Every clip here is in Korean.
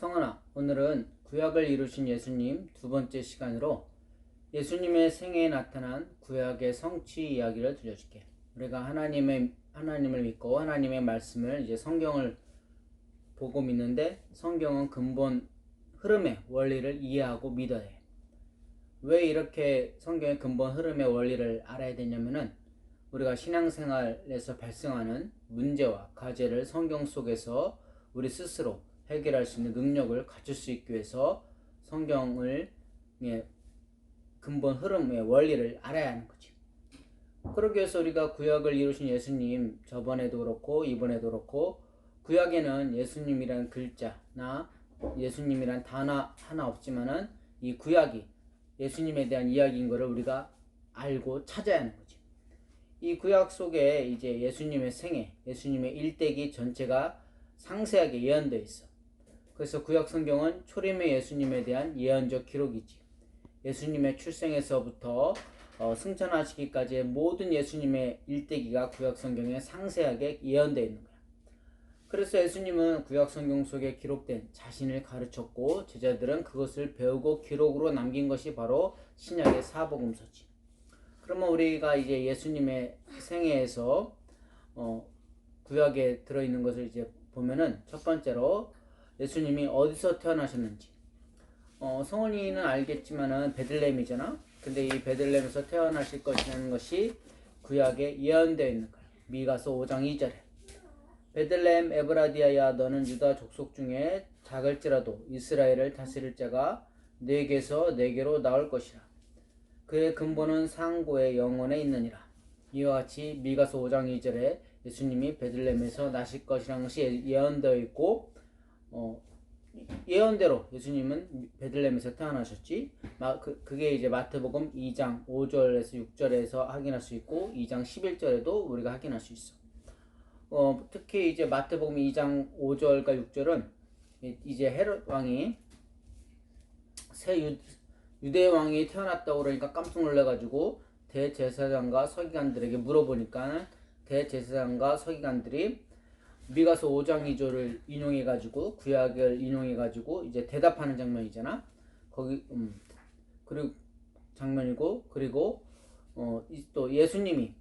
성은아, 오늘은 구약을 이루신 예수님 두 번째 시간으로 예수님의 생애에 나타난 구약의 성취 이야기를 들려줄게. 우리가 하나님을 믿고 하나님의 말씀을 이제 성경을 보고 믿는데 성경은 근본 흐름의 원리를 이해하고 믿어야 해. 왜 이렇게 성경의 근본 흐름의 원리를 알아야 되냐면은 우리가 신앙생활에서 발생하는 문제와 과제를 성경 속에서 우리 스스로 해결할 수 있는 능력을 갖출 수 있기 위해서 성경을 근본 흐름의 원리를 알아야 하는 거지. 그러기 위해서 우리가 구약을 이루신 예수님, 저번에도 그렇고 이번에도 그렇고 구약에는 예수님이란 글자나 예수님이란 단어 하나 없지만은 이 구약이 예수님에 대한 이야기인 것을 우리가 알고 찾아야 하는 거지. 이 구약 속에 이제 예수님의 생애, 예수님의 일대기 전체가 상세하게 예언되어 있어. 그래서 구약 성경은 초림의 예수님에 대한 예언적 기록이지. 예수님의 출생에서부터 승천하시기까지의 모든 예수님의 일대기가 구약 성경에 상세하게 예언되어 있는 거야. 그래서 예수님은 구약 성경 속에 기록된 자신을 가르쳤고 제자들은 그것을 배우고 기록으로 남긴 것이 바로 신약의 사복음서지. 그러면 우리가 이제 예수님의 생애에서 구약에 들어있는 것을 이제 보면은 첫 번째로 예수님이 어디서 태어나셨는지. 성은이는 알겠지만은 베들레헴이잖아. 근데 이 베들레헴에서 태어나실 것이라는 것이 구약에 예언되어 있는 거야. 미가서 5장 2절에 베들레헴 에브라디아야, 너는 유다 족속 중에 작을지라도 이스라엘을 다스릴 자가 네게서 네게로 나올 것이라. 그의 근본은 상고의 영원에 있느니라. 이와 같이 미가서 5장 2절에 예수님이 베들레헴에서 나실 것이라는 것이 예언되어 있고 예언대로 예수님은 베들레헴에서 태어나셨지. 그게 이제 마태복음 2장 5절에서 6절에서 확인할 수 있고 2장 11절에도 우리가 확인할 수 있어. 특히 이제 마태복음 2장 5절과 6절은 이제 헤롯 왕이 새 유대 왕이 태어났다고 그러니까 깜짝 놀라가지고 대제사장과 서기관들에게 물어보니까 대제사장과 서기관들이 미가서 5장 2절을 인용해가지고 구약을 인용해가지고 이제 대답하는 장면이잖아. 거기 그리고 장면이고 그리고 또 예수님이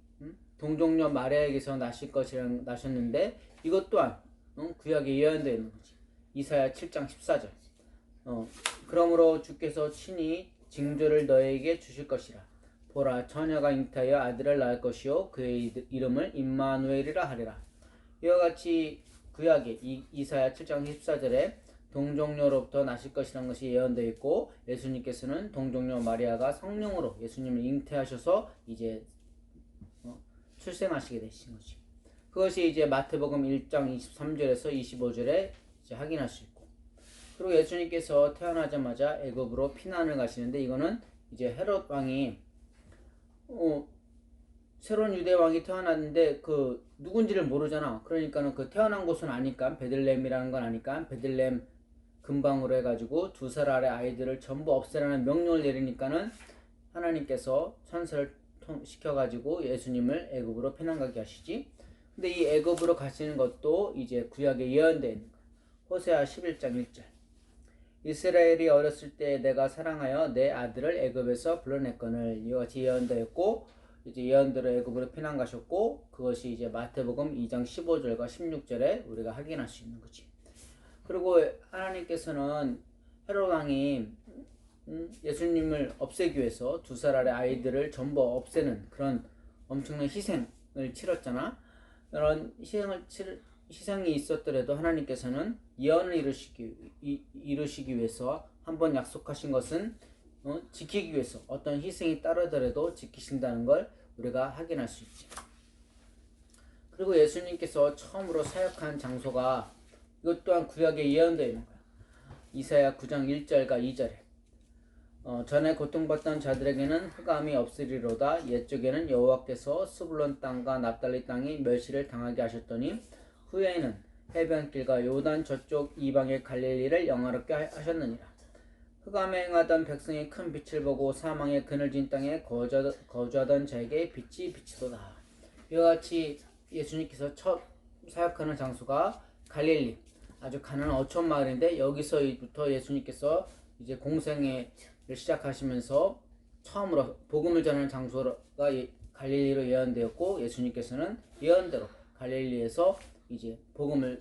동정녀 마리아에게서 나셨는데 이것 또한 구약에 예언되어 있는 거지. 이사야 7장 14절. 그러므로 주께서 친히 징조를 너에게 주실 것이라. 보라, 처녀가 잉태하여 아들을 낳을 것이요 그의 이름을 임마누엘이라 하리라. 이와 같이 구약에 이사야 7장 14절에 동정녀로부터 나실 것이라는 것이 예언되어 있고 예수님께서는 동정녀 마리아가 성령으로 예수님을 잉태하셔서 이제 출생하시게 되신 거지. 그것이 이제 마태복음 1장 23절에서 25절에 이제 확인할 수 있고, 그리고 예수님께서 태어나자마자 애굽으로 피난을 가시는데 이거는 이제 헤롯 왕이 새로운 유대 왕이 태어났는데 그 누군지를 모르잖아. 그러니까는 그 태어난 곳은 아니까 베들레헴이라는 건 아니까 베들레헴 근방으로 해가지고 2살 아래 아이들을 전부 없애라는 명령을 내리니까는 하나님께서 천사를 시켜가지고 예수님을 애굽으로 피난 가게 하시지. 근데 이 애굽으로 가시는 것도 이제 구약에 예언되어 있는 거야. 호세아 11장 1절. 이스라엘이 어렸을 때 내가 사랑하여 내 아들을 애굽에서 불러냈거늘. 이와 같이 예언되었고 이제 예언대로 애굽으로 피난 가셨고 그것이 이제 마태복음 2장 15절과 16절에 우리가 확인할 수 있는 거지. 그리고 하나님께서는 헤롯 왕이 예수님을 없애기 위해서 2살 아래 아이들을 전부 없애는 그런 엄청난 희생을 치렀잖아. 이런 희생이 있었더라도 하나님께서는 예언을 이루시기 위해서 한번 약속하신 것은 지키기 위해서 어떤 희생이 따르더라도 지키신다는 걸 우리가 확인할 수 있지. 그리고 예수님께서 처음으로 사역한 장소가 이것 또한 구약에 예언되어 있는 거야. 이사야 9장 1절과 2절에 전에 고통받던 자들에게는 흑암이 없으리로다. 옛적에는 여호와께서 스불론 땅과 납달리 땅이 멸시를 당하게 하셨더니 후에는 해변길과 요단 저쪽 이방의 갈릴리를 영화롭게 하셨느니라. 흑암에 행하던 백성이 큰 빛을 보고 사망의 그늘진 땅에 거주하던 자에게 빛이 비치도다. 이와 같이 예수님께서 첫 사역하는 장소가 갈릴리, 아주 가난한 어촌 마을인데 여기서부터 예수님께서 이제 공생애를 시작하시면서 처음으로 복음을 전하는 장소가 갈릴리로 예언되었고 예수님께서는 예언대로 갈릴리에서 이제 복음을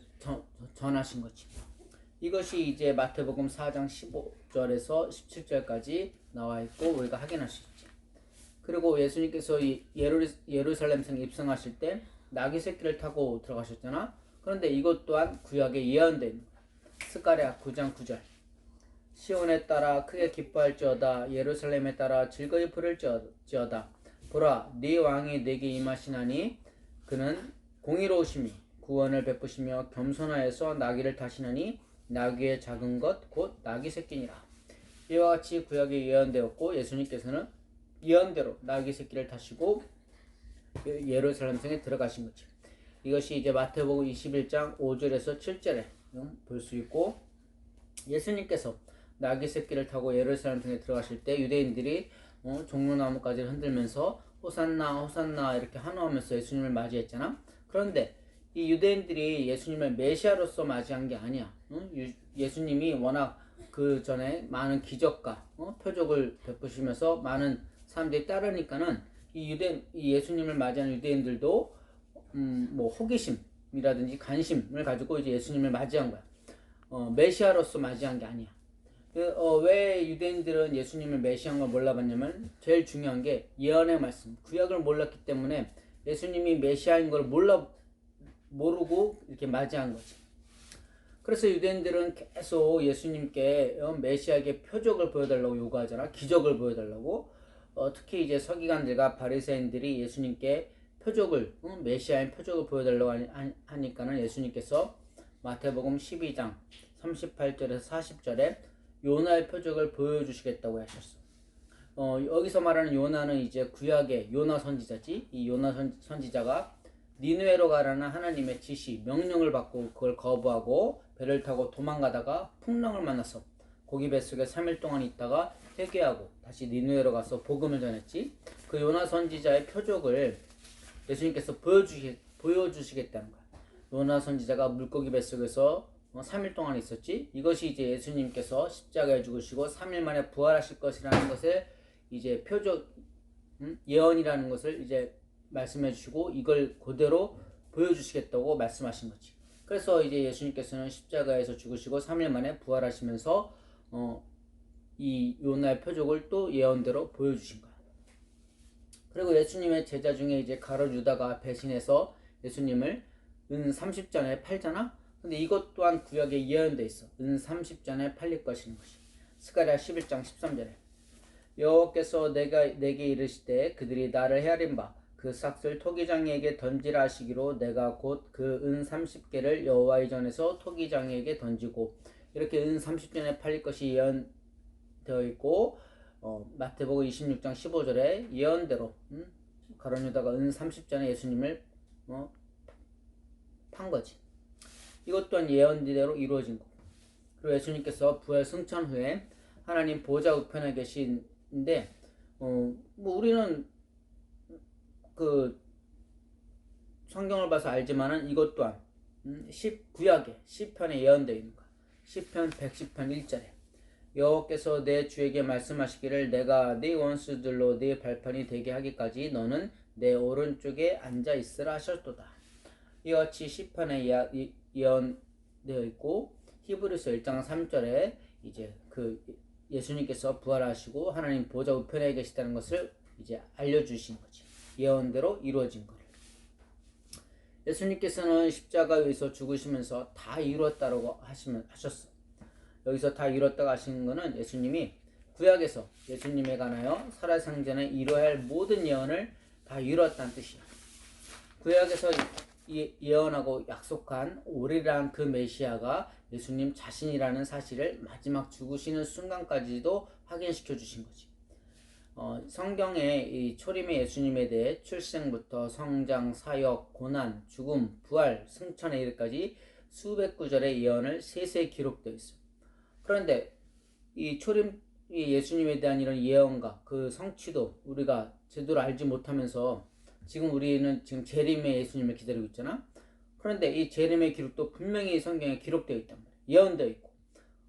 전하신 거지. 이것이 이제 마태복음 4장 15절에서 17절까지 나와 있고 우리가 확인할 수 있지. 그리고 예수님께서 예루살렘 성 입성하실 때 나귀 새끼를 타고 들어가셨잖아. 그런데 이것 또한 구약에 예언된 스가랴 9장 9절. 시온에 따라 크게 기뻐할지어다 예루살렘에 따라 즐거이 부를지어다 보라 네 왕이 내게 임하시나니 그는 공의로우심이 구원을 베푸시며 겸손하여서 나귀를 타시나니 나귀의 작은 것 곧 나귀 새끼니라. 이와 같이 구약에 예언되었고 예수님께서는 예언대로 나귀 새끼를 타시고 예루살렘 성에 들어가신 거죠. 이것이 이제 마태복음 21장 5절에서 7절에 볼 수 있고 예수님께서 나귀 새끼를 타고 예루살렘 성에 들어가실 때 유대인들이 종려나무까지를 흔들면서 호산나 호산나 이렇게 환호하면서 예수님을 맞이했잖아. 그런데 이 유대인들이 예수님을 메시아로서 맞이한 게 아니야. 예수님이 워낙 그 전에 많은 기적과 표적을 베푸시면서 많은 사람들이 따르니까는 이 예수님을 맞이하는 유대인들도 뭐 호기심이라든지 관심을 가지고 이제 예수님을 맞이한 거야. 메시아로서 맞이한 게 아니야. 왜 유대인들은 예수님을 메시아인 걸 몰라봤냐면 제일 중요한 게 예언의 말씀, 구약을 몰랐기 때문에 예수님이 메시아인 걸 모르고 이렇게 맞이한 거지. 그래서 유대인들은 계속 예수님께 메시아에게 표적을 보여달라고 요구하잖아. 기적을 보여달라고. 특히 이제 서기관들과 바리새인들이 예수님께 표적을 메시아의 표적을 보여달라고 하니까는 예수님께서 마태복음 12장 38절에서 40절에 요나의 표적을 보여주시겠다고 하셨어. 여기서 말하는 요나는 이제 구약의 요나 선지자지. 이 요나 선지자가 니느웨로 가라는 하나님의 지시, 명령을 받고 그걸 거부하고 배를 타고 도망가다가 풍랑을 만나서 고기 뱃속에 3일 동안 있다가 회개하고 다시 니느웨로 가서 복음을 전했지. 그 요나 선지자의 표적을 예수님께서 보여주시겠다는 거야. 요나 선지자가 물고기 뱃속에서 3일 동안 있었지. 이것이 이제 예수님께서 십자가에 죽으시고 3일 만에 부활하실 것이라는 것을 이제 예언이라는 것을 이제 말씀해 주시고 이걸 그대로 보여주시겠다고 말씀하신 거지. 그래서 이제 예수님께서는 십자가에서 죽으시고 3일 만에 부활하시면서 이 요나의 표적을 또 예언대로 보여주신 거야. 그리고 예수님의 제자 중에 이제 가룟 유다가 배신해서 예수님을 은 30전에 팔잖아. 근데 이것 또한 구약에 예언돼 있어. 은 30전에 팔릴 것인 것이. 스가랴 11장 13절에 여호와께서 내게 이르시되 그들이 나를 헤아린 바 그 삭슬 토기장이에게 던지라 하시기로 내가 곧 그 은 30개를 여호와의 전에서 토기장이에게 던지고 이렇게 은 30전에 팔릴 것이 예언되어 있고 마태복음 26장 15절에 예언대로 가룟 유다가 은 30전에 예수님을 판 거지. 이것 또한 예언대로 이루어진 거고. 그리고 예수님께서 부활 승천 후에 하나님 보좌 우편에 계신데 뭐 우리는 그 성경을 봐서 알지만은 이것 또한 구약의 시편에 예언되어 있는 거야. 시편 110편 1절에 여호와께서 내 주에게 말씀하시기를 내가 네 원수들로 네 발판이 되게 하기까지 너는 내 오른쪽에 앉아 있으라 하셨도다. 이와 같이 시편에 예언되어 있고 히브리서 1장 3절에 이제 그 예수님께서 부활하시고 하나님 보좌 우편에 계시다는 것을 이제 알려주신 거지. 예언대로 이루어진 거를. 예수님께서는 십자가에서 죽으시면서 다 이루었다라고 하셨어. 여기서 다 이뤘다고 하시는 거는 예수님이 구약에서 예수님에 관하여 살아생전에 이루어야 할 모든 예언을 다 이뤘다는 뜻이야. 구약에서 예언하고 약속한 오리란 그 메시아가 예수님 자신이라는 사실을 마지막 죽으시는 순간까지도 확인시켜 주신 거지. 성경의 이 초림의 예수님에 대해 출생부터 성장, 사역, 고난, 죽음, 부활, 승천에 이르기까지 수백 구절의 예언을 세세히 기록되어 있어. 그런데 이 초림의 예수님에 대한 이런 예언과 그 성취도 우리가 제대로 알지 못하면서 지금 우리는 재림의 예수님을 기다리고 있잖아. 그런데 이 재림의 기록도 분명히 성경에 기록되어 있단 말이에요. 예언되어 있고.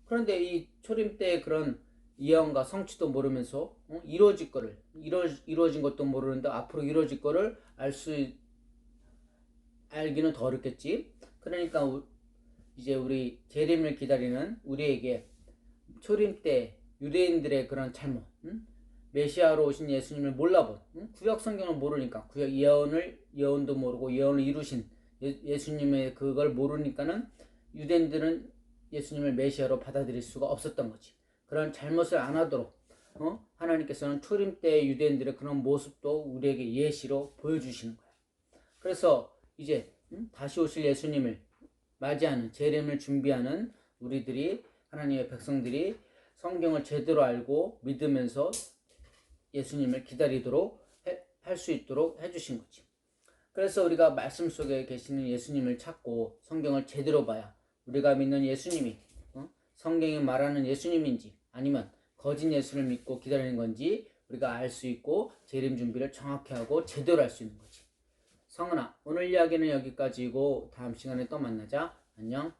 그런데 이 초림 때의 그런 예언과 성취도 모르면서 이루어질 거를 이루어진 것도 모르는데 앞으로 이루어질 거를 알기는 더 어렵겠지. 그러니까 이제 우리 재림을 기다리는 우리에게 초림 때 유대인들의 그런 잘못, 메시아로 오신 예수님을 몰라본, 구약 성경을 모르니까 구약 예언도 모르고 예언을 이루신 예수님의 그걸 모르니까는 유대인들은 예수님을 메시아로 받아들일 수가 없었던 거지. 그런 잘못을 안 하도록 하나님께서는 초림 때 유대인들의 그런 모습도 우리에게 예시로 보여주시는 거야. 그래서 이제 다시 오실 예수님을 맞이하는 재림을 준비하는 우리들이 하나님의 백성들이 성경을 제대로 알고 믿으면서 예수님을 기다리도록 할 수 있도록 해주신 거지. 그래서 우리가 말씀 속에 계시는 예수님을 찾고 성경을 제대로 봐야 우리가 믿는 예수님이 성경이 말하는 예수님인지 아니면 거짓 예수를 믿고 기다리는 건지 우리가 알 수 있고 재림 준비를 정확히 하고 제대로 할 수 있는 거지. 성은아, 오늘 이야기는 여기까지고 다음 시간에 또 만나자. 안녕.